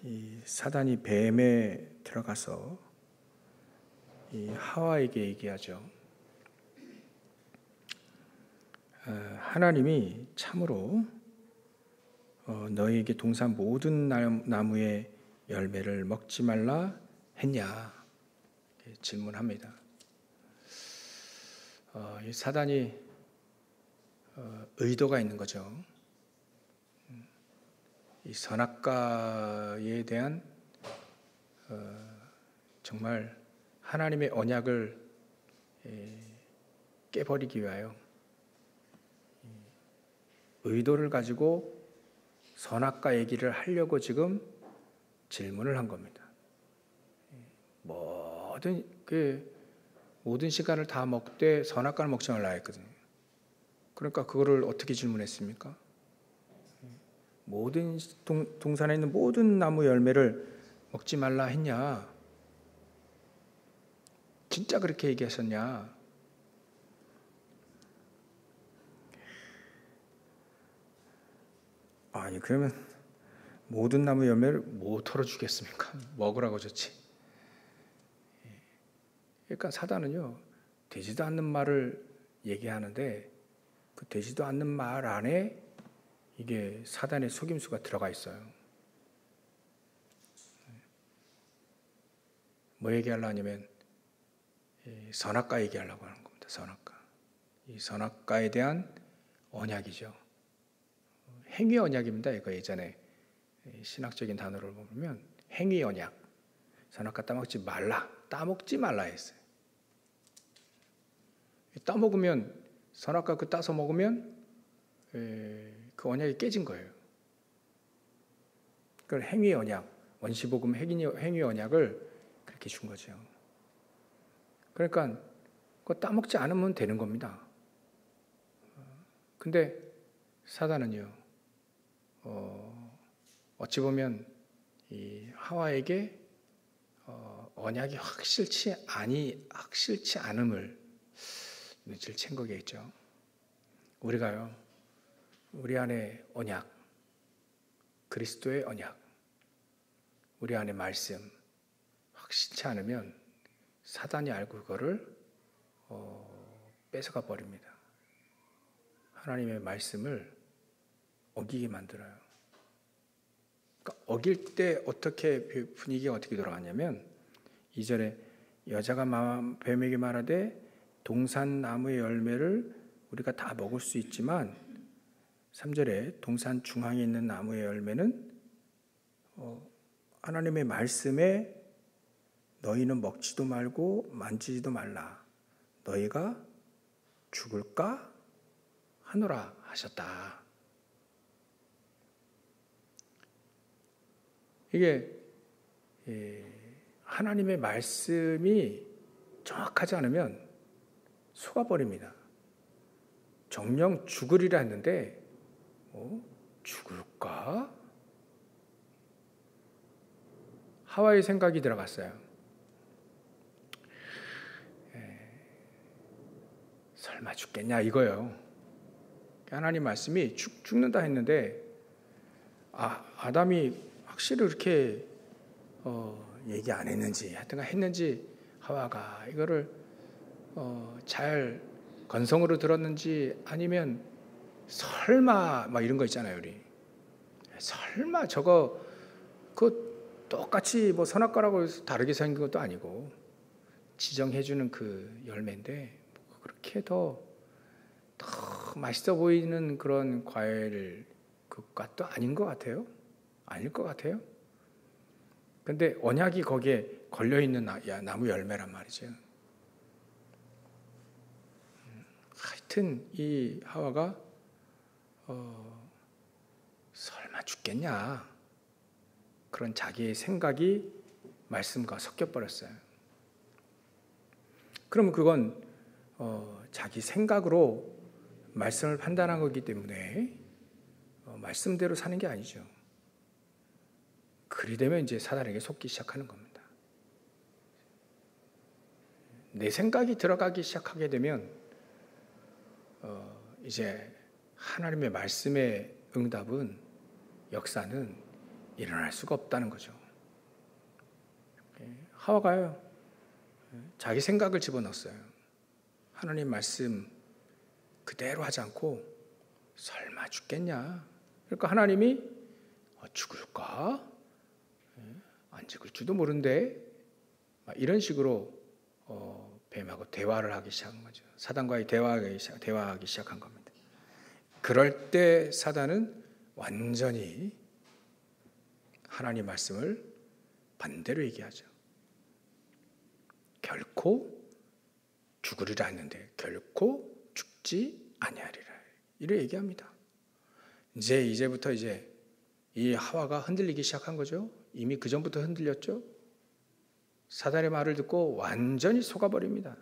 이 사단이 뱀에 들어가서 이 하와에게 얘기하죠. 하나님이 참으로 너희에게 동산 모든 나무의 열매를 먹지 말라 했냐? 질문합니다. 이 사단이 의도가 있는 거죠. 이 선악과에 대한 정말 하나님의 언약을 깨버리기 위하여 의도를 가지고 선악과 얘기를 하려고 지금 질문을 한 겁니다. 모든 시간을 다 먹되 선악과를 먹지 말라 했거든요. 그러니까 그거를 어떻게 질문했습니까? 모든 동산에 있는 모든 나무 열매를 먹지 말라 했냐? 진짜 그렇게 얘기하셨냐? 아니 그러면 모든 나무 열매를 뭐 털어주겠습니까? 먹으라고 줬지. 그러니까 사단은요, 되지도 않는 말을 얘기하는데 그 되지도 않는 말 안에 이게 사단의 속임수가 들어가 있어요. 뭐 얘기하려고 하냐면 선악과 얘기하려고 하는 겁니다. 선악과. 이 선악과에 대한 언약이죠. 행위 언약입니다. 이거 예전에 신학적인 단어를 보면 행위 언약. 선악과 따먹지 말라 했어요. 따먹으면 선악과 그 따서 먹으면 그 언약이 깨진 거예요. 그걸 행위 언약, 원시복음 행위 언약을 그렇게 준 거죠. 그러니까 그거 따먹지 않으면 되는 겁니다. 근데 사단은요, 어찌 보면 이 하와에게 언약이 확실치 않음을 눈치를 챈 거겠죠. 우리가요, 우리 안에 언약, 그리스도의 언약, 우리 안에 말씀 확실치 않으면 사단이 알고 그거를 뺏어가 버립니다. 하나님의 말씀을 어기게 만들어요. 그러니까 어길 때 어떻게 분위기가 어떻게 돌아가냐면 2절에 여자가 뱀에게 말하되 동산 나무의 열매를 우리가 다 먹을 수 있지만 3절에 동산 중앙에 있는 나무의 열매는 하나님의 말씀에 너희는 먹지도 말고 만지지도 말라. 너희가 죽을까 하노라 하셨다. 이게 하나님의 말씀이 정확하지 않으면 속아버립니다. 정령 죽으리라 했는데 죽을까? 하와의 생각이 들어갔어요. 설마 죽겠냐 이거예요. 하나님 말씀이 죽는다 했는데 아담이 확실히 그렇게 얘기 안 했는지 하여튼 했는지 하와가 이거를 잘 건성으로 들었는지 아니면 설마 막 이런 거 있잖아요. 우리 설마 저거 그 똑같이 뭐 선악과라고 해서 다르게 생긴 것도 아니고 지정해주는 그 열매인데 그렇게 더 맛있어 보이는 그런 과일 그것도 아닌 것 같아요. 아닐 것 같아요. 근데 언약이 거기에 걸려있는 나무 열매란 말이죠. 하여튼 이 하와가 설마 죽겠냐 그런 자기의 생각이 말씀과 섞여버렸어요. 그러면 그건 자기 생각으로 말씀을 판단한 거기 때문에 말씀대로 사는 게 아니죠. 그리 되면 이제 사단에게 속기 시작하는 겁니다. 내 생각이 들어가기 시작하게 되면 이제 하나님의 말씀의 응답은 역사는 일어날 수가 없다는 거죠. 하와가요, 자기 생각을 집어넣었어요. 하나님 말씀 그대로 하지 않고 설마 죽겠냐? 그러니까 하나님이 죽을까? 안 죽을지도 모른데 이런 식으로 뱀하고 대화를 하기 시작한 거죠. 사단과의 대화하기 시작한 겁니다. 그럴 때 사단은 완전히 하나님 말씀을 반대로 얘기하죠. 결코 죽으리라 했는데 결코 죽지 아니하리라. 이래 얘기합니다. 이제부터 이 하와가 흔들리기 시작한 거죠. 이미 그 전부터 흔들렸죠. 사단의 말을 듣고 완전히 속아버립니다.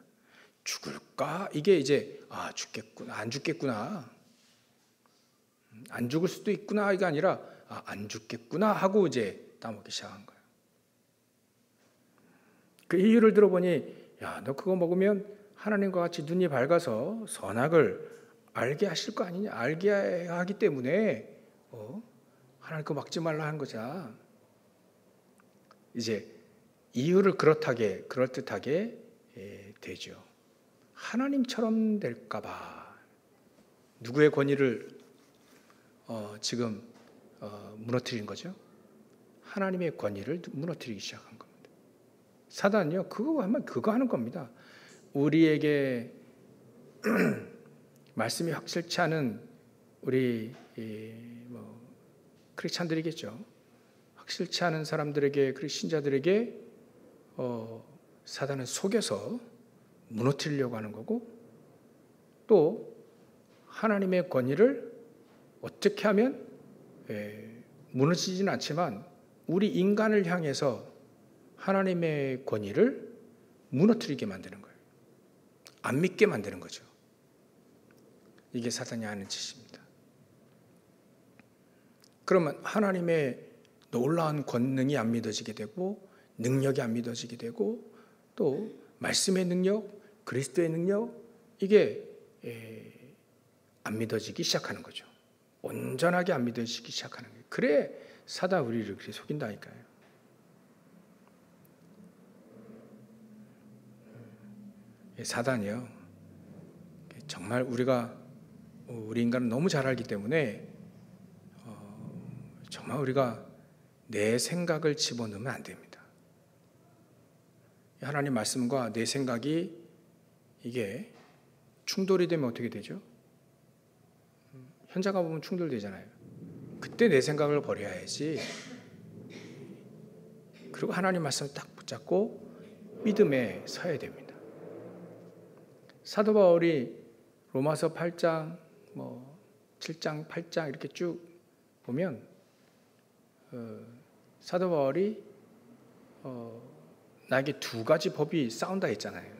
죽을까? 이게 죽겠구나, 안 죽겠구나, 안 죽을 수도 있구나 이게 아니라 안 죽겠구나 하고 따먹기 시작한 거예요. 그 이유를 들어보니 너 그거 먹으면 하나님과 같이 눈이 밝아서 선악을 알게 하실 거 아니냐, 알게 하기 때문에 하나님 그거 먹지 말라 한 거자. 이유를 그럴듯하게 되죠. 하나님처럼 될까봐 누구의 권위를 지금 무너뜨린 거죠? 하나님의 권위를 무너뜨리기 시작한 겁니다. 사단은요, 그거 하는 겁니다. 우리에게 말씀이 확실치 않은 우리 크리스찬들이겠죠. 확실치 않은 사람들에게, 신자들에게 사단은 속여서 무너뜨리려고 하는 거고, 또 하나님의 권위를 어떻게 하면 무너지지는 않지만 우리 인간을 향해서 하나님의 권위를 무너뜨리게 만드는 거예요. 안 믿게 만드는 거죠. 이게 사단이 하는 짓입니다. 그러면 하나님의 놀라운 권능이 안 믿어지게 되고, 능력이 안 믿어지게 되고, 또 말씀의 능력, 그리스도의 능력, 이게 안 믿어지기 시작하는 거죠. 온전하게 안 믿어지기 시작하는 거예요. 그래 사단 우리를 그렇게 속인다니까요. 사단이요, 정말 우리 인간은 너무 잘 알기 때문에 정말 우리가 내 생각을 집어넣으면 안 됩니다. 하나님 말씀과 내 생각이 이게 충돌이 되면 어떻게 되죠? 현장 가보면 충돌되잖아요. 그때 내 생각을 버려야지. 그리고 하나님 말씀을 딱 붙잡고 믿음에 서야 됩니다. 사도 바울이 로마서 8장, 7장, 8장 이렇게 쭉 보면 사도 바울이 나에게 두 가지 법이 싸운다 했잖아요.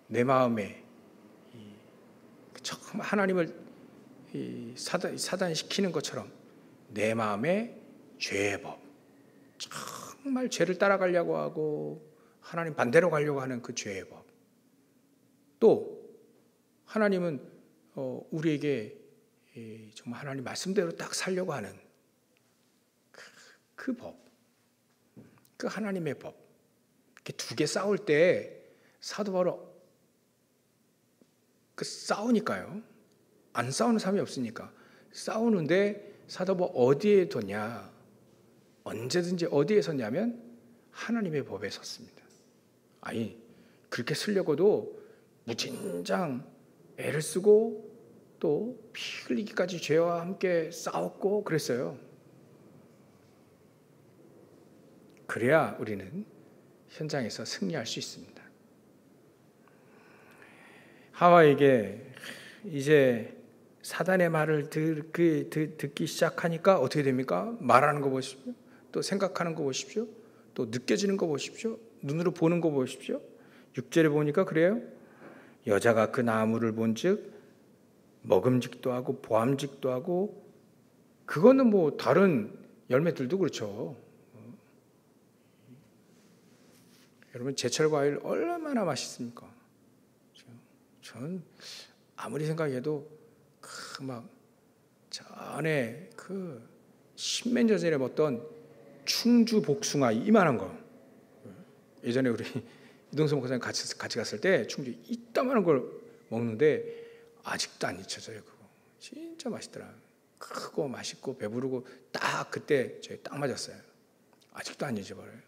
내 마음에 처음 하나님을 사단시키는 것처럼 내 마음에 죄의 법, 정말 죄를 따라가려고 하고 하나님 반대로 가려고 하는 그 죄의 법, 또 하나님은 우리에게 정말 하나님 말씀대로 딱 살려고 하는 그 법, 그 하나님의 법, 이렇게 두 개 싸울 때 사도 바울은 싸우니까요. 안 싸우는 사람이 없으니까 싸우는데 사도 바울 어디에 뒀냐? 언제든지 어디에 섰냐면 하나님의 법에 섰습니다. 아니 그렇게 쓰려고도 무진장 애를 쓰고 또 피 흘리기까지 죄와 함께 싸웠고 그랬어요. 그래야 우리는 현장에서 승리할 수 있습니다. 하와에게 이제 사단의 말을 듣기 시작하니까 어떻게 됩니까? 말하는 거 보십시오. 또 생각하는 거 보십시오. 또 느껴지는 거 보십시오. 눈으로 보는 거 보십시오. 6절에 보니까 그래요. 여자가 그 나무를 본즉 먹음직도 하고 보암직도 하고, 그거는 다른 열매들도 그렇죠. 여러분 제철 과일 얼마나 맛있습니까? 저는 아무리 생각해도 저 안에 그 십몇 년 전에 먹던 충주 복숭아 이만한 거. 예전에 우리 이동수 목사님 같이 갔을 때 충주 이따만한 걸 먹는데 아직도 안 잊혀져요. 그거 진짜 맛있더라. 크고 맛있고 배부르고 딱 그때 저희 딱 맞았어요. 아직도 안 잊어버려요.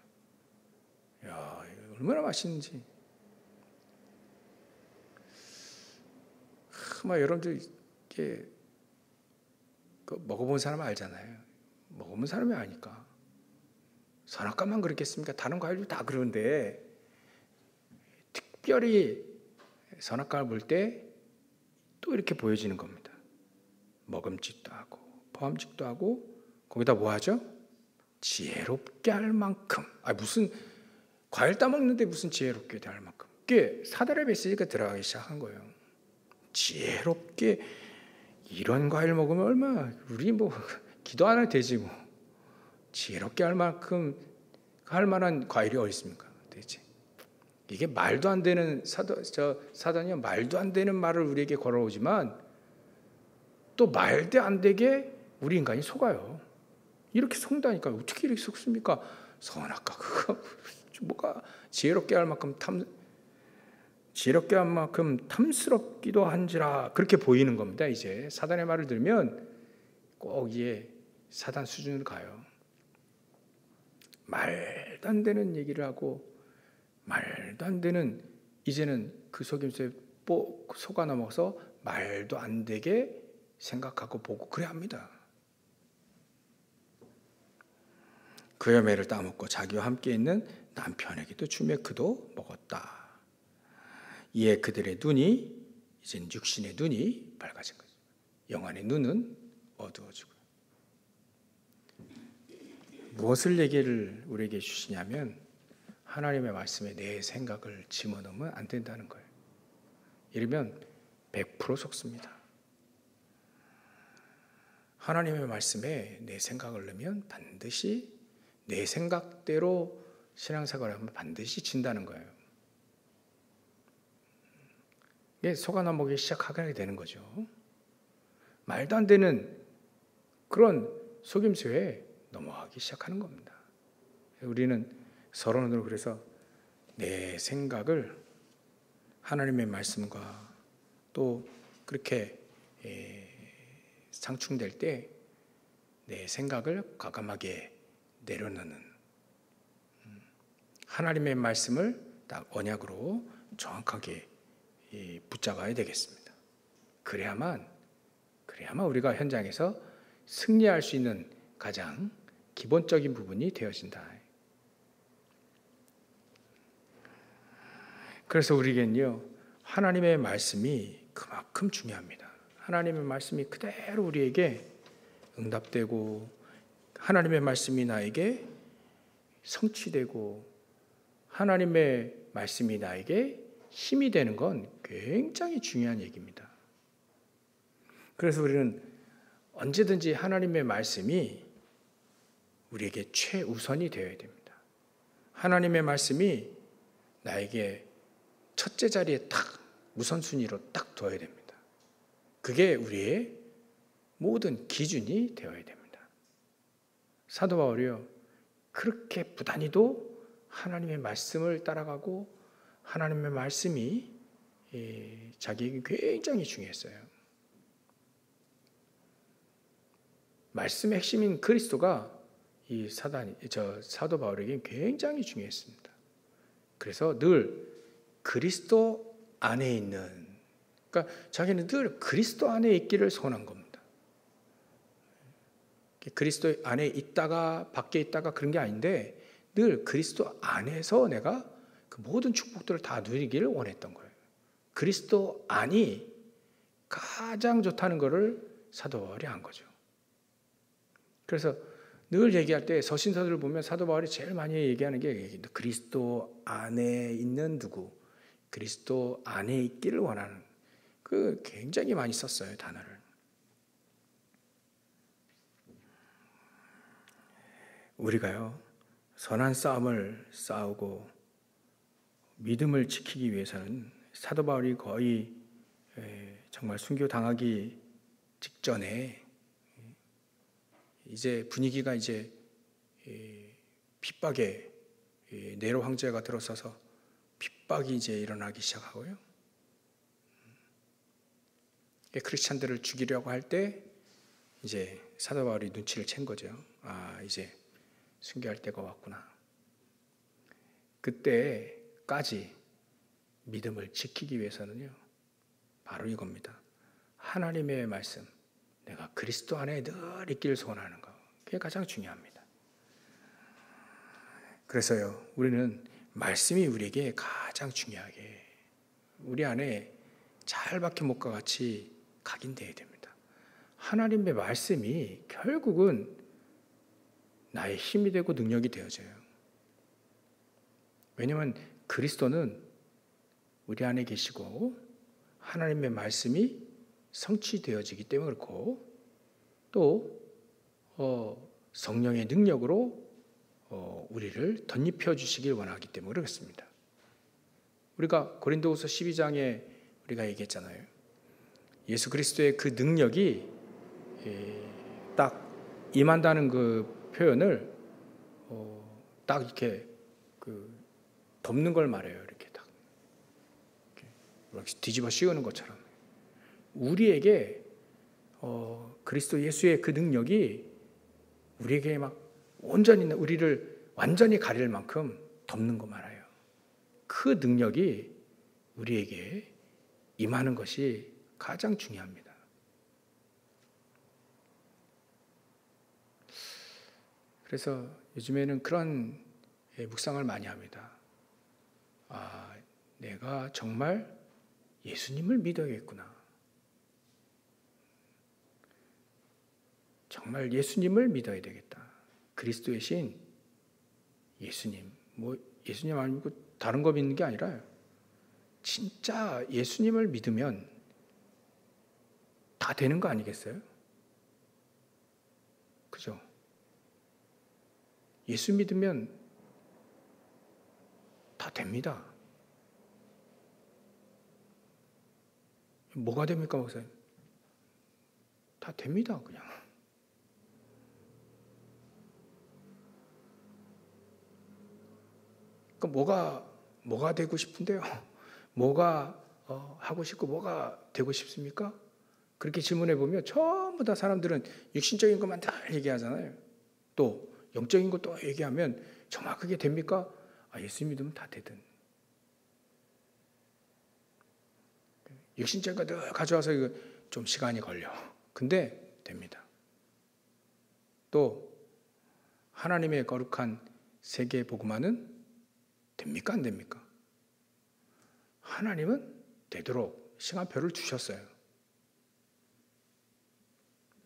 야, 이거 얼마나 맛있는지. 막 여러분들 이게 먹어본 사람은 알잖아요. 먹어본 사람이 아니까. 선악과만 그렇겠습니까? 다른 과일도 다 그러는데 특별히 선악과를 볼 때 또 이렇게 보여지는 겁니다. 먹음직도 하고 포함직도 하고 거기다 뭐 하죠? 지혜롭게 할 만큼. 무슨 과일 따먹는데 무슨 지혜롭게 할 만큼. 그게 사단의 메시지가 들어가기 시작한 거예요. 지혜롭게 이런 과일 먹으면 얼마 우리 뭐 기도 안 해도 되지 뭐. 지혜롭게 할 만큼 할 만한 과일이 어디 있습니까? 대체 이게 말도 안 되는 사단이요 말도 안 되는 말을 우리에게 걸어오지만 또 말도 안 되게 우리 인간이 속아요. 이렇게 속다니까 어떻게 이렇게 속습니까? 선악과 그거 뭐가 지혜롭게 할 만큼 탐스럽기도 한지라 그렇게 보이는 겁니다. 이제 사단의 말을 들으면 꼭 이게 사단 수준으로 가요. 말도 안 되는 얘기를 하고 말도 안 되는 이제는 그 속임수에 속아 넘어서 말도 안 되게 생각하고 보고 그래 합니다. 그의 매를 따먹고 자기와 함께 있는 남편에게도 주며 그도 먹었다. 이에 그들의 눈이 이제 육신의 눈이 밝아진 거죠. 영안의 눈은 어두워지고. 무엇을 얘기를 우리에게 주시냐면 하나님의 말씀에 내 생각을 집어넣으면 안 된다는 거예요. 이러면 100% 속습니다. 하나님의 말씀에 내 생각을 넣으면 반드시 내 생각대로 신앙생활을 하면 반드시 진다는 거예요. 이게 속아넘어기 시작하게 되는 거죠. 말도 안 되는 그런 속임수에 넘어가기 시작하는 겁니다. 우리는 서론으로 그래서 내 생각을 하나님의 말씀과 또 그렇게 상충될 때 내 생각을 과감하게 내려놓는 하나님의 말씀을 딱 언약으로 정확하게 붙잡아야 되겠습니다. 그래야만 우리가 현장에서 승리할 수 있는 가장 기본적인 부분이 되어진다. 그래서 우리에겐요 하나님의 말씀이 그만큼 중요합니다. 하나님의 말씀이 그대로 우리에게 응답되고 하나님의 말씀이 나에게 성취되고 하나님의 말씀이 나에게 힘이 되는 건 굉장히 중요한 얘기입니다. 그래서 우리는 언제든지 하나님의 말씀이 우리에게 최우선이 되어야 됩니다. 하나님의 말씀이 나에게 첫째 자리에 딱 우선순위로 딱 둬야 됩니다. 그게 우리의 모든 기준이 되어야 됩니다. 사도 바울이요 그렇게 부단히도 하나님의 말씀을 따라가고 하나님의 말씀이 자기에게 굉장히 중요했어요. 말씀의 핵심인 그리스도가 이 사도 바울에게 굉장히 중요했습니다. 그래서 늘 그리스도 안에 있는, 그러니까 자기는 늘 그리스도 안에 있기를 소원한 겁니다. 그리스도 안에 있다가 밖에 있다가 그런 게 아닌데 늘 그리스도 안에서 내가 그 모든 축복들을 다 누리기를 원했던 거예요. 그리스도 안이 가장 좋다는 것을 사도 바울이 한 거죠. 그래서 늘 얘기할 때 서신서들을 보면 사도 바울이 제일 많이 얘기하는 게 그리스도 안에 있는 누구, 그리스도 안에 있기를 원하는, 그 굉장히 많이 썼어요, 단어를. 우리가요 선한 싸움을 싸우고 믿음을 지키기 위해서는 사도 바울이 거의 정말 순교 당하기 직전에 이제 분위기가 이제 핍박에 네로 황제가 들어서서 핍박이 이제 일어나기 시작하고요. 크리스찬들을 죽이려고 할 때 이제 사도 바울이 눈치를 챈 거죠. 아, 이제 순교할 때가 왔구나. 그때까지 믿음을 지키기 위해서는요, 바로 이겁니다. 하나님의 말씀, 내가 그리스도 안에 늘 있기를 소원하는 것, 그게 가장 중요합니다. 그래서요, 우리는 말씀이 우리에게 가장 중요하게 우리 안에 잘 박힌 못과 같이 각인되어야 됩니다. 하나님의 말씀이 결국은 나의 힘이 되고 능력이 되어져요. 왜냐하면 그리스도는 우리 안에 계시고 하나님의 말씀이 성취되어지기 때문에 그렇고, 또 성령의 능력으로 우리를 덧입혀 주시길 원하기 때문에 그렇습니다. 우리가 고린도후서 12장에 우리가 얘기했잖아요. 예수 그리스도의 그 능력이 딱 임한다는 그 표현을 딱 이렇게 덮는 걸 말해요. 이렇게 딱 이렇게 뒤집어 씌우는 것처럼 우리에게 그리스도 예수의 그 능력이 우리에게 막 온전히 우리를 완전히 가릴 만큼 덮는 거 말아요. 그 능력이 우리에게 임하는 것이 가장 중요합니다. 그래서 요즘에는 그런 묵상을 많이 합니다. 아, 내가 정말 예수님을 믿어야겠구나. 정말 예수님을 믿어야 되겠다. 그리스도의 신 예수님, 예수님 아니고 다른 거 믿는 게 아니라요. 진짜 예수님을 믿으면 다 되는 거 아니겠어요? 그죠? 예수 믿으면 다 됩니다. 뭐가 됩니까, 목사님? 다 됩니다, 그냥. 그러니까 뭐가 되고 싶은데요? 뭐가 하고 싶고 뭐가 되고 싶습니까? 그렇게 질문해 보면 전부 다 사람들은 육신적인 것만 다 얘기하잖아요. 또 영적인 것도 얘기하면 정확하게 됩니까? 아, 예수 믿으면 다 되든. 육신적인 거 늘 가져와서 이거 좀 시간이 걸려. 근데 됩니다. 또 하나님의 거룩한 세계 복음화는 됩니까? 안 됩니까? 하나님은 되도록 시간표를 주셨어요.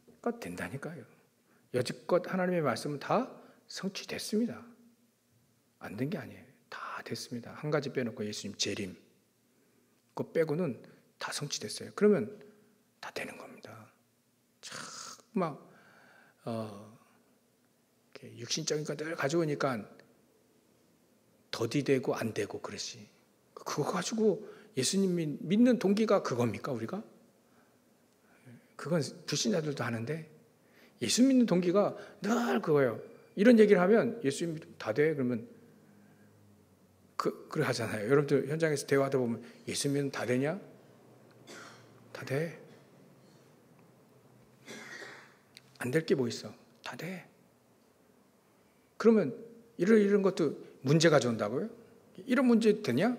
그러니까 된다니까요. 여지껏 하나님의 말씀은 다 성취됐습니다. 안 된 게 아니에요. 다 됐습니다. 한 가지 빼놓고 예수님 재림. 그거 빼고는 다 성취됐어요. 그러면 다 되는 겁니다. 참 육신적인 것들을 가져오니까 더디되고 안 되고 그러지. 그거 가지고 예수님 믿는 동기가 그겁니까, 우리가? 그건 불신자들도 하는데 예수 믿는 동기가 늘 그거예요. 이런 얘기를 하면 예수 믿으면 다 돼. 그러면 그래 하잖아요. 여러분들 현장에서 대화하다 보면 예수 믿으면 다 되냐? 다 돼. 안 될 게 뭐 있어? 다 돼. 그러면 이런 것도 문제 가져온다고요? 이런 문제 되냐?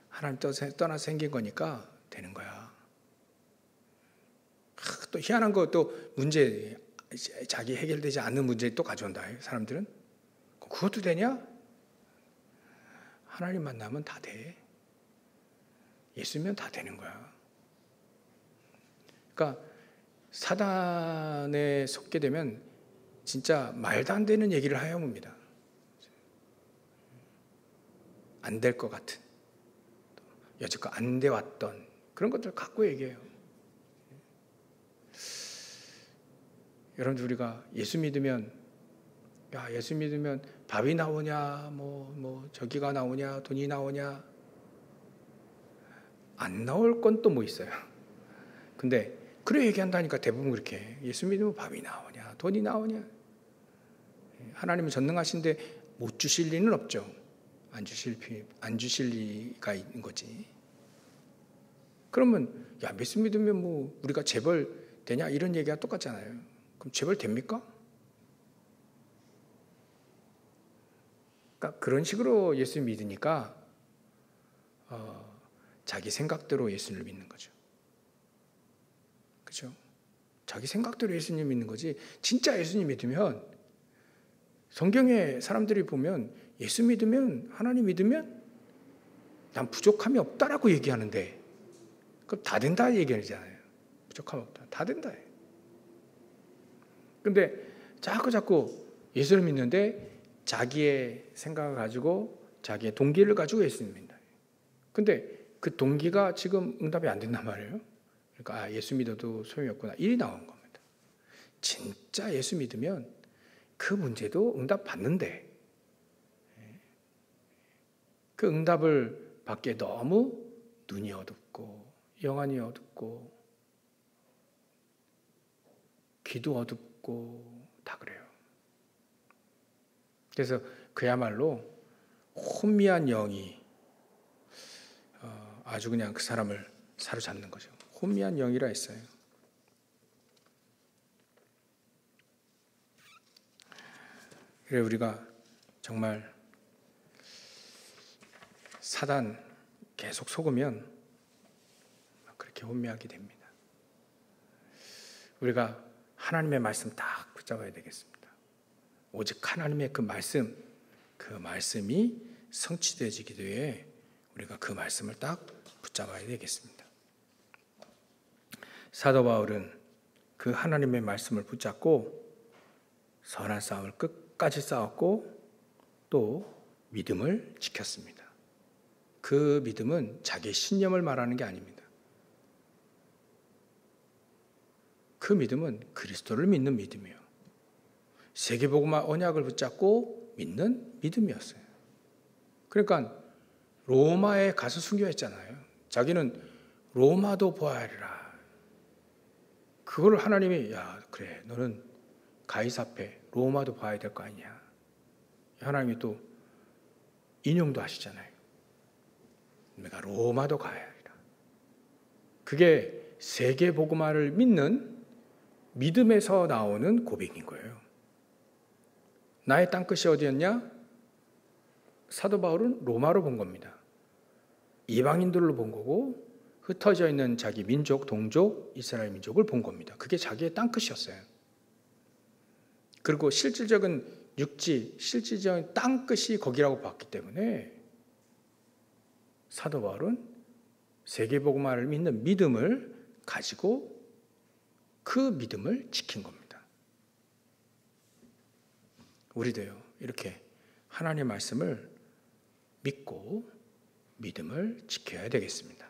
하나님 떠나서 생긴 거니까 되는 거야. 또 희한한 것도 문제, 자기 해결되지 않는 문제 또 가져온다. 사람들은. 그것도 되냐? 하나님 만나면 다 돼. 예수면 다 되는 거야. 그러니까 사단에 속게 되면 진짜 말도 안 되는 얘기를 하여옵니다. 안 될 것 같은, 여지껏 안 돼 왔던 그런 것들을 갖고 얘기해요. 여러분들 우리가 예수 믿으면 밥이 나오냐, 저기가 나오냐, 돈이 나오냐, 안 나올 건 또 뭐 있어요. 근데 그래 얘기한다니까 대부분 그렇게 해. 예수 믿으면 밥이 나오냐, 돈이 나오냐. 하나님은 전능하신데 못 주실 리는 없죠. 안 주실 리가 있는 거지. 그러면 야, 예수 믿으면 뭐 우리가 재벌 되냐 이런 얘기가 똑같잖아요. 그럼 재벌 됩니까? 그러니까 그런 식으로 예수 믿으니까 자기 생각대로 예수를 믿는 거죠. 그렇죠? 자기 생각대로 예수님 믿는 거지. 진짜 예수님 믿으면 성경에 사람들이 보면 예수 믿으면 하나님 믿으면 난 부족함이 없다라고 얘기하는데 그럼 다 된다 얘기하잖아요. 부족함 없다. 다 된다. 근데 자꾸 예수를 믿는데 자기의 생각을 가지고 자기의 동기를 가지고 예수님 믿는다. 근데 그 동기가 지금 응답이 안 된단 말이에요. 그러니까 예수 믿어도 소용이 없구나. 일이 나오는 겁니다. 진짜 예수 믿으면 그 문제도 응답 받는데 그 응답을 받기에 너무 눈이 어둡고 영안이 어둡고 귀도 어둡고 다 그래요. 그래서 그야말로 혼미한 영이 아주 그냥 그 사람을 사로잡는 거죠. 혼미한 영이라 했어요. 그래 우리가 정말 사단 계속 속으면 그렇게 혼미하게 됩니다. 우리가 하나님의 말씀 딱 붙잡아야 되겠습니다. 오직 하나님의 그 말씀이 성취되어지기 위해 우리가 그 말씀을 딱 붙잡아야 되겠습니다. 사도 바울은 그 하나님의 말씀을 붙잡고 선한 싸움을 끝까지 싸웠고 또 믿음을 지켰습니다. 그 믿음은 자기의 신념을 말하는 게 아닙니다. 그 믿음은 그리스도를 믿는 믿음이에요. 세계복음화 언약을 붙잡고 믿는 믿음이었어요. 그러니까 로마에 가서 순교했잖아요. 자기는 로마도 보아야 하리라. 그걸 하나님이 야 그래 너는 가이사 앞에 로마도 봐야 될 거 아니냐. 하나님이 또 인용도 하시잖아요. 내가 로마도 가야 하리라. 그게 세계복음화를 믿는 믿음에서 나오는 고백인 거예요. 나의 땅끝이 어디였냐? 사도 바울은 로마로 본 겁니다. 이방인들로 본 거고 흩어져 있는 자기 민족, 동족, 이스라엘 민족을 본 겁니다. 그게 자기의 땅끝이었어요. 그리고 실질적인 육지, 실질적인 땅끝이 거기라고 봤기 때문에 사도 바울은 세계복음화를 믿는 믿음을 가지고 그 믿음을 지킨 겁니다. 우리도요, 이렇게 하나님의 말씀을 믿고 믿음을 지켜야 되겠습니다.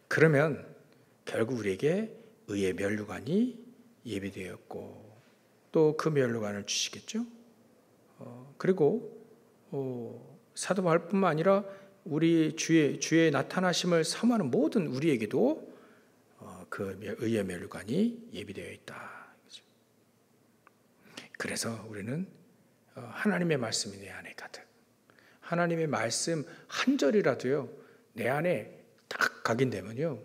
그러면 결국 우리에게 의의 면류관이 예비되었고 또 그 면류관을 주시겠죠. 그리고 사도 바울뿐만 아니라 우리 주의 나타나심을 사모하는 모든 우리에게도 그 의의 면류관이 예비되어 있다. 그래서 우리는 하나님의 말씀이 내 안에 가득. 하나님의 말씀 한 절이라도요 내 안에 딱 각인되면요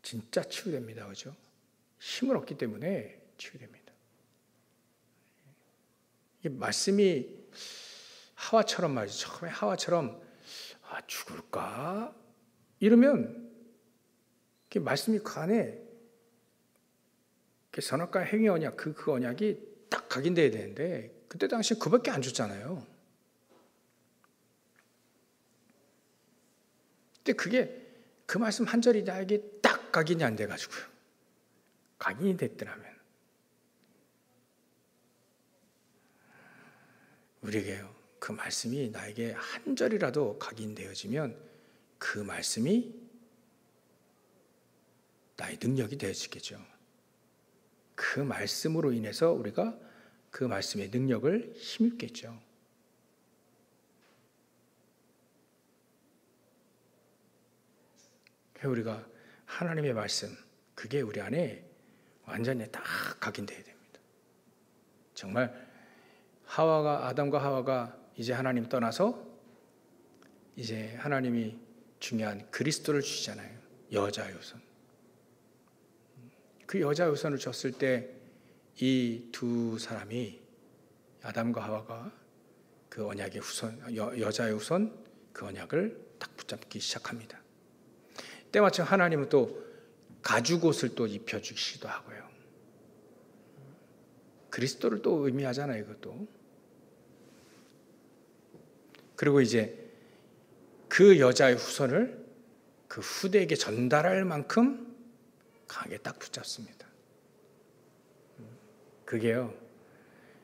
진짜 치유됩니다. 그죠? 힘을 얻기 때문에 치유됩니다. 이 말씀이 하와처럼 말이죠. 처음에 하와처럼 죽을까? 이러면 말씀이 그 안에 선악과 행위 언약 그 언약이 딱 각인돼야 되는데 그때 당시 그밖에 안 줬잖아요. 근데 그게 그 말씀 한 절이 나에게 딱 각인이 안 돼가지고요. 각인이 됐더라면 우리에게요. 그 말씀이 나에게 한 절이라도 각인되어지면 그 말씀이 나의 능력이 되어지겠죠. 그 말씀으로 인해서 우리가 그 말씀의 능력을 힘입겠죠. 우리가 하나님의 말씀, 그게 우리 안에 완전히 딱 각인되어야 됩니다. 정말 아담과 하와가 이제 하나님 떠나서 이제 하나님이 중요한 그리스도를 주시잖아요. 여자의 후손. 그 여자의 후손을 줬을 때 이 두 사람이, 아담과 하와가 그 언약의 후손, 여자의 후손, 그 언약을 딱 붙잡기 시작합니다. 때마침 하나님은 또 가죽옷을 또 입혀주시기도 하고요. 그리스도를 또 의미하잖아요, 이것도. 그리고 이제 그 여자의 후손을 그 후대에게 전달할 만큼 강하게 딱 붙잡습니다. 그게요,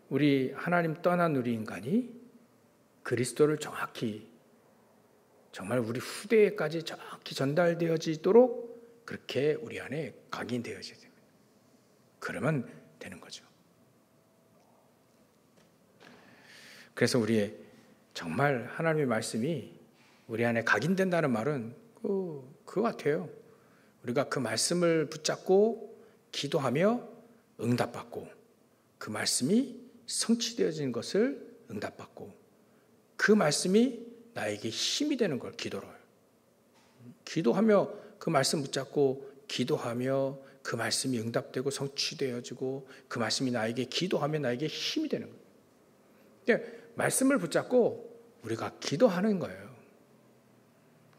우리 하나님 떠난 우리 인간이 그리스도를 정확히, 정말 우리 후대에까지 정확히 전달되어지도록 그렇게 우리 안에 각인되어져야 됩니다. 그러면 되는 거죠. 그래서 우리의 정말 하나님의 말씀이 우리 안에 각인된다는 말은 그거 같아요. 우리가 그 말씀을 붙잡고 기도하며 응답받고, 그 말씀이 성취되어진 것을 응답받고, 그 말씀이 나에게 힘이 되는 걸 기도로 해요. 기도하며 그 말씀 붙잡고 기도하며 그 말씀이 응답되고 성취되어지고, 그 말씀이 나에게 기도하며 나에게 힘이 되는 거예요. 그러니까 말씀을 붙잡고 우리가 기도하는 거예요.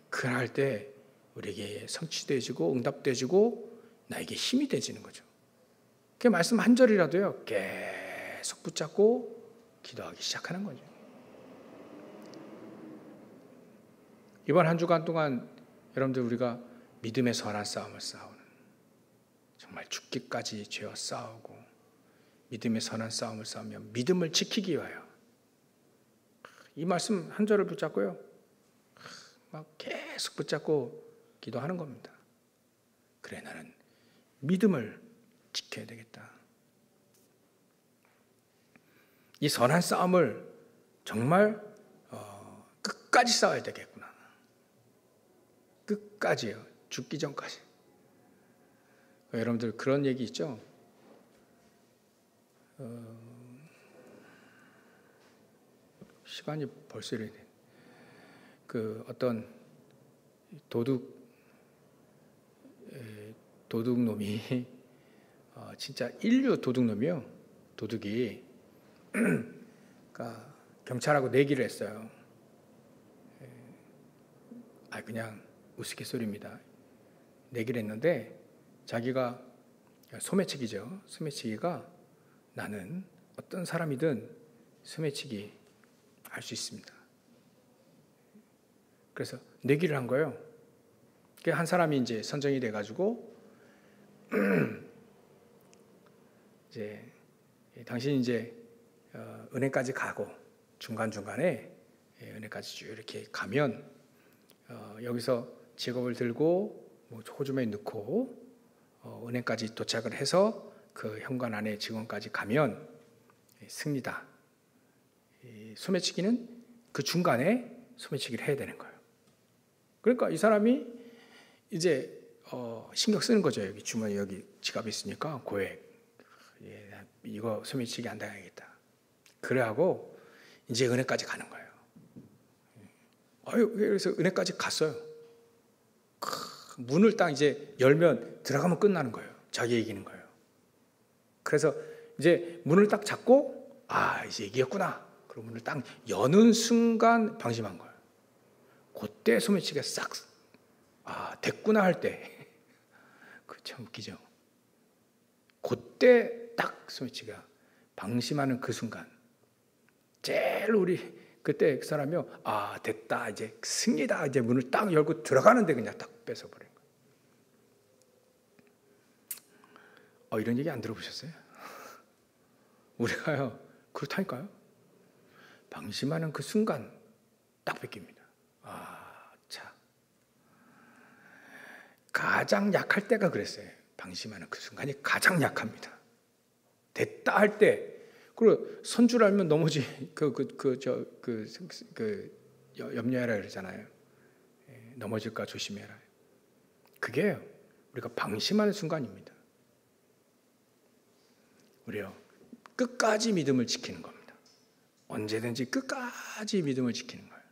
그럴 때 우리에게 성취되어지고 응답되어지고 나에게 힘이 되지는 거죠. 그 말씀 한 절이라도요, 계속 붙잡고 기도하기 시작하는 거죠. 이번 한 주간 동안 여러분들 우리가 믿음의 선한 싸움을 싸우는, 정말 죽기까지 죄와 싸우고 믿음의 선한 싸움을 싸우며 믿음을 지키기 위하여 이 말씀 한 절을 붙잡고요, 막 계속 붙잡고 기도하는 겁니다. 그래, 나는 믿음을 지켜야 되겠다. 이 선한 싸움을 정말 끝까지 싸워야 되겠구나. 끝까지요. 죽기 전까지. 여러분들 그런 얘기 있죠? 시간이 벌써 이래. 그 어떤 도둑놈이 진짜 인류 도둑놈이요. 도둑이 그러니까 경찰하고 내기를 했어요. 그냥 우스갯소리입니다. 내기를 했는데 자기가 소매치기죠. 소매치기가 나는 어떤 사람이든 소매치기 할 수 있습니다. 그래서 내기를 한 거예요. 한 사람이 이제 선정이 돼가지고 이제 당신이 이제 은행까지 가고 중간중간에 은행까지 쭉 이렇게 가면 여기서 직업을 들고 뭐 호주머니에 넣고 은행까지 도착을 해서 그 현관 안에 직원까지 가면 승리다. 소매치기는 그 중간에 소매치기를 해야 되는 거예요. 그러니까 이 사람이 이제 신경 쓰는 거죠. 여기 주머니, 여기 지갑이 있으니까 고액, 이거 소매치기 안 당하겠다. 그래하고 이제 은행까지 가는 거예요. 그래서 은행까지 갔어요. 문을 딱 이제 열면 들어가면 끝나는 거예요. 자기 이기는 거예요. 그래서 이제 문을 딱 잡고 이제 이겼구나. 그리고 문을 딱 여는 순간 방심한 거예요. 그때 소매치기가 싹 됐구나 할 때 그 참 웃기죠. 그때 딱 소매치기가 방심하는 그 순간 제일 우리 그때 그 사람이요, 됐다, 이제 승리다, 이제 문을 딱 열고 들어가는데 그냥 딱 뺏어버린 거예요. 이런 얘기 안 들어보셨어요? 우리가요, 그렇다니까요. 방심하는 그 순간 딱 뺏깁니다. 참. 가장 약할 때가 그랬어요. 방심하는 그 순간이 가장 약합니다. 됐다 할 때, 그리고 선 줄 알면 넘어지, 염려해라 그러잖아요. 넘어질까 조심해라. 그게요, 우리가 방심하는 순간입니다. 우리요, 끝까지 믿음을 지키는 겁니다. 언제든지 끝까지 믿음을 지키는 거예요.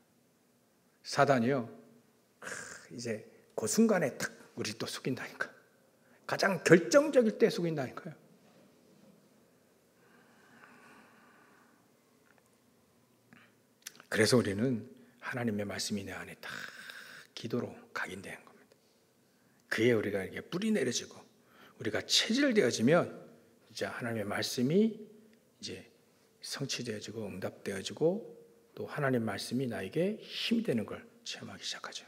사단이요, 이제 그 순간에 탁 우리 또 속인다니까. 가장 결정적일 때 속인다니까요. 그래서 우리는 하나님의 말씀이 내 안에 다 기도로 각인되는 겁니다. 그에 우리가 이렇게 뿌리 내려지고 우리가 체질되어지면 이제 하나님의 말씀이 이제 성취되어지고 응답되어지고 또 하나님의 말씀이 나에게 힘이 되는 걸 체험하기 시작하죠.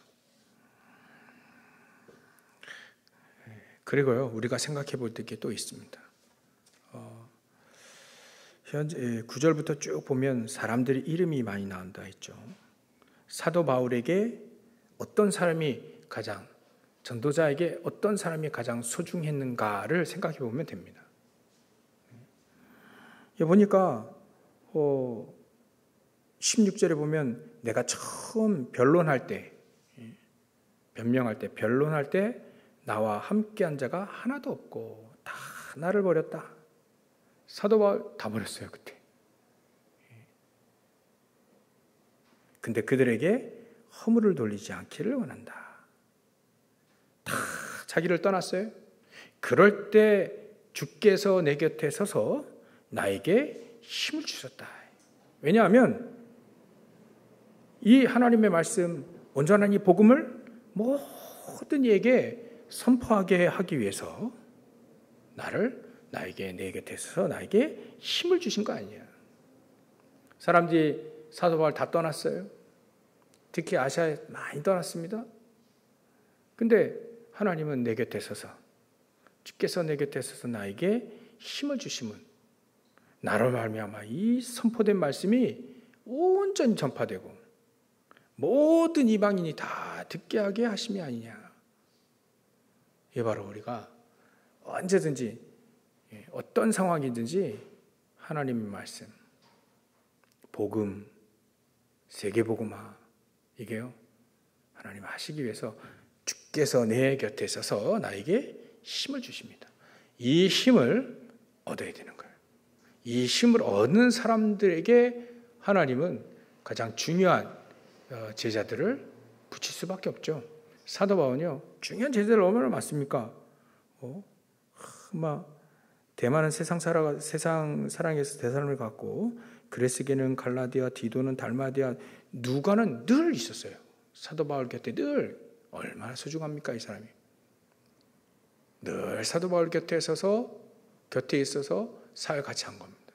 그리고요, 우리가 생각해 볼 게 또 있습니다. 현재 9절부터 쭉 보면 사람들이 이름이 많이 나온다 했죠. 사도 바울에게 어떤 사람이 가장, 전도자에게 어떤 사람이 가장 소중했는가를 생각해 보면 됩니다. 보니까 16절에 보면 내가 처음 변론할 때, 변론할 때 나와 함께한 자가 하나도 없고 다 나를 버렸다. 사도 바울 다 버렸어요, 그때. 근데 그들에게 허물을 돌리지 않기를 원한다. 다 자기를 떠났어요. 그럴 때 주께서 내 곁에 서서 나에게 힘을 주셨다. 왜냐하면 이 하나님의 말씀, 온전한 이 복음을 모든 이에게 선포하게 하기 위해서 나에게 내 곁에 서서 나에게 힘을 주신 거 아니냐. 사람들이 사도 바울 다 떠났어요. 특히 아시아에 많이 떠났습니다. 근데 하나님은 내 곁에 서서, 주께서 내 곁에 서서 나에게 힘을 주심은 나로 말미암아 이 선포된 말씀이 온전히 전파되고 모든 이방인이 다 듣게 하게 하심이 아니냐. 이게 바로 우리가 언제든지 어떤 상황이든지 하나님의 말씀, 복음, 세계복음화, 이게요, 하나님 하시기 위해서 주께서 내 곁에 서서 나에게 힘을 주십니다. 이 힘을 얻어야 되는 거예요. 이 힘을 얻는 사람들에게 하나님은 가장 중요한 제자들을 붙일 수밖에 없죠. 사도 바울은요, 중요한 제자들 얼마나 많습니까? 대만은 세상 사랑에서 대사람을 갖고 그레스게는 갈라디아, 디도는 달마디아, 누가는 늘 있었어요. 사도 바울 곁에 늘. 얼마나 소중합니까, 이 사람이? 늘 사도 바울 곁에 있어서 사회 같이 한 겁니다.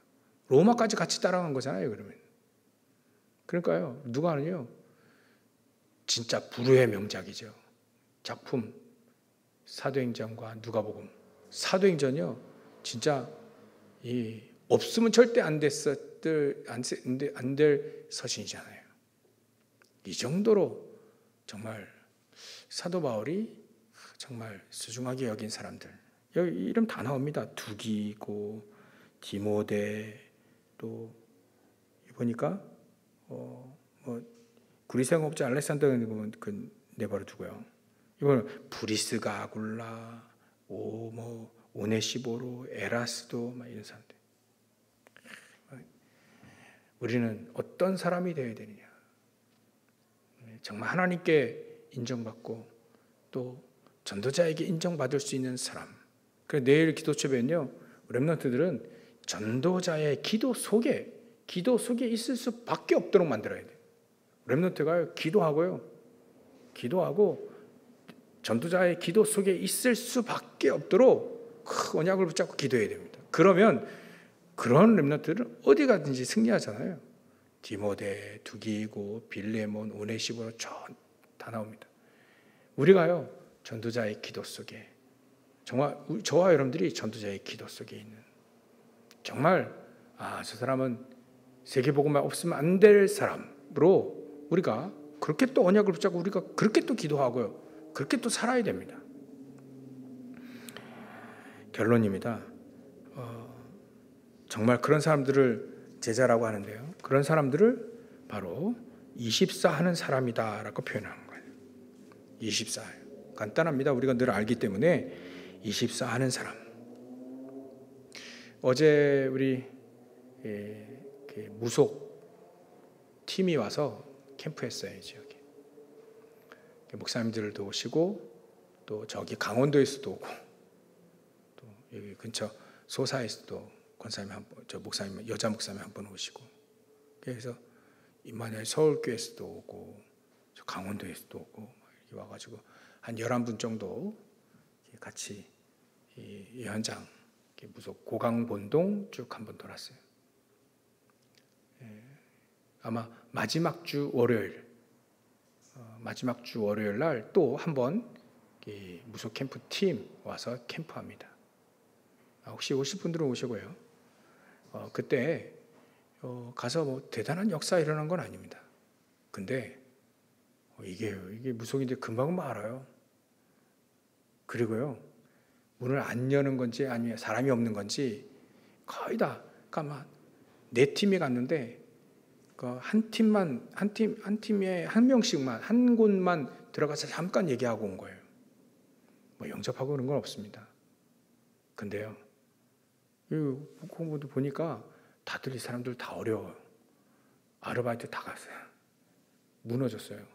로마까지 같이 따라간 거잖아요, 그러면. 그러니까요, 누가는요, 진짜 불후의 명작이죠. 작품, 사도행전과 누가복음. 사도행전이요, 진짜 없으면 절대 안 될 서신이잖아요. 이 정도로 정말 사도 바울이 정말 소중하게 여긴 사람들, 여기 이름 다 나옵니다. 두기고, 디모데, 또 보니까 구리생업자 알렉산더는 내버려 두고요. 이번 브리스가 아굴라, 오네시보로, 에라스도 이런 사람들. 우리는 어떤 사람이 되어야 되느냐? 정말 하나님께 인정받고 또 전도자에게 인정받을 수 있는 사람. 그래서 내일 기도초배는요, 렘넌트들은 전도자의 기도 속에 있을 수밖에 없도록 만들어야 돼요. 렘넌트가 기도하고 전도자의 기도 속에 있을 수밖에 없도록 그 언약을 붙잡고 기도해야 됩니다. 그러면 그런 렘넌트들은 어디 가든지 승리하잖아요. 디모데, 두기고, 빌레몬, 오네시보로 다 나옵니다. 우리가요, 전도자의 기도 속에, 정말 저와 여러분들이 전도자의 기도 속에 있는, 정말 저 사람은 세계복음만 없으면 안 될 사람으로 우리가 그렇게 또 언약을 붙잡고 우리가 그렇게 또 기도하고요, 그렇게 또 살아야 됩니다. 결론입니다. 정말 그런 사람들을 제자라고 하는데요, 그런 사람들을 바로 24 하는 사람이다라고 표현하는 거예요. 24예요. 간단합니다. 우리가 늘 알기 때문에 24 하는 사람. 어제 우리 무속 팀이 와서 캠프했어요. 지역에 목사님들도 오시고 또 저기 강원도에서도 오고 또 여기 근처 소사에서도 권사님 한 분, 저 목사님 여자 목사님 한 분 오시고 그래서 임마누엘 서울교회에서도 오고 저 강원도에서도 오고 이렇게 와가지고 한 11분 정도 같이 이 현장 무속 고강본동 쭉 한번 돌았어요. 아마 마지막 주 월요일 날 또 한번 무속 캠프 팀 와서 캠프합니다. 혹시 오실 분들은 오시고요. 그때 가서 뭐 대단한 역사 일어난 건 아닙니다. 근데 이게 무속인데 금방 알아요. 그리고요 문을 안 여는 건지 아니면 사람이 없는 건지 거의 다 그러니까 네 팀이 갔는데 한 팀에 한 명씩만 한 곳만 들어가서 잠깐 얘기하고 온 거예요. 뭐 영접하고 그런 건 없습니다. 근데요, 공부도 보니까 다들 이 사람들 다 어려워요. 아르바이트 다 갔어요. 무너졌어요.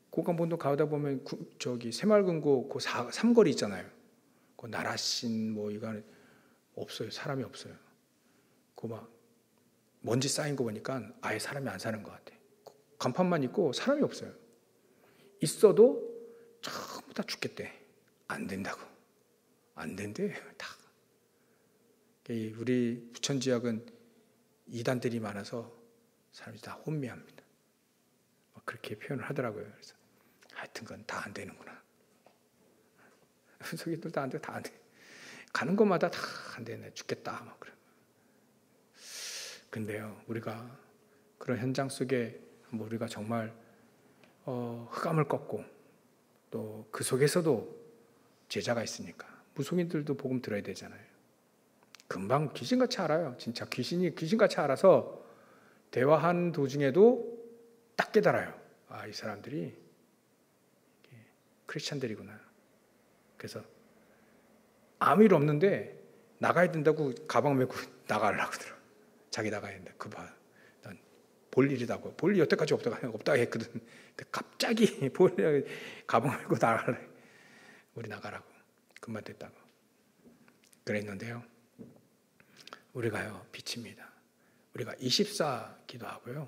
고강본도 가다 보면 저기 새마을금고 그 삼거리 있잖아요. 그 나라신 뭐 이거 없어요. 사람이 없어요. 막 먼지 쌓인 거 보니까 아예 사람이 안 사는 것 같아. 간판만 있고 사람이 없어요. 있어도 전부 다 죽겠대. 안 된다고. 안 된대. 다. 우리 부천 지역은 이단들이 많아서 사람이 다 혼미합니다. 그렇게 표현을 하더라고요. 그래서 하여튼 건 다 안 되는구나. 속이들 다 안 돼, 다 안 돼. 가는 곳마다 다 안 되네. 죽겠다. 막 그래. 근데요, 우리가 그런 현장 속에 우리가 정말 흑암을 꺾고 또 그 속에서도 제자가 있으니까 무속인들도 복음 들어야 되잖아요. 금방 귀신같이 알아요. 진짜 귀신이 귀신같이 알아서 대화하는 도중에도 딱 깨달아요. 아, 이 사람들이 크리스찬들이구나. 그래서 아무 일 없는데 나가야 된다고 가방 메고 나가려고 그러더라고요. 자기 나가야 된다. 봐. 난 볼 일이다고. 볼 일 여태까지 없다 했거든. 갑자기 가방 메고 나가래. 우리 나가라고. 금방 됐다고. 그랬는데요. 우리가요, 빛입니다. 우리가 24 기도하고요.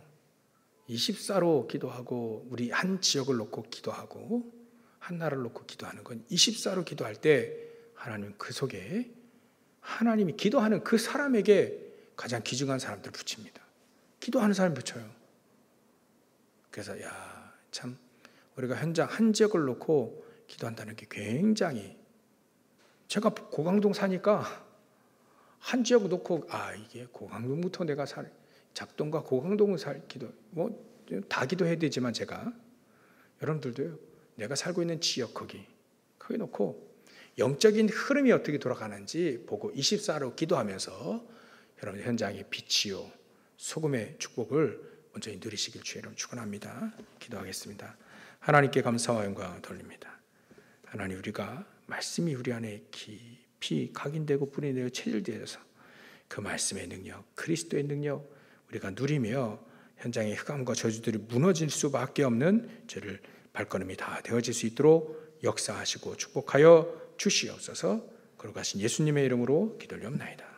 24로 기도하고 우리 한 지역을 놓고 기도하고 한 나라를 놓고 기도하는 건 24로 기도할 때 하나님 그 속에 하나님이 기도하는 그 사람에게 가장 귀중한 사람들을 붙입니다. 기도하는 사람 붙여요. 그래서 참 우리가 현장 한 지역을 놓고 기도한다는 게 굉장히 제가 고강동 사니까 한 지역 놓고 이게 고강동부터 내가 작동과 고강동을 기도 다 기도해야 되지만 제가 여러분들도요 내가 살고 있는 지역 거기 놓고 영적인 흐름이 어떻게 돌아가는지 보고 24로 기도하면서 여러분 현장의 빛이요 소금의 축복을 온전히 누리시길 주의 이름으로 축원합니다. 기도하겠습니다. 하나님께 감사와 영광을 돌립니다. 하나님 우리가 말씀이 우리 안에 깊이 각인되고 뿌리내어 체질되어서 그 말씀의 능력 그리스도의 능력 우리가 누리며 현장의 흑암과 저주들이 무너질 수밖에 없는 저를 발걸음이 다 되어질 수 있도록 역사하시고 축복하여 주시옵소서. 거룩하신 예수님의 이름으로 기도를 옵나이다.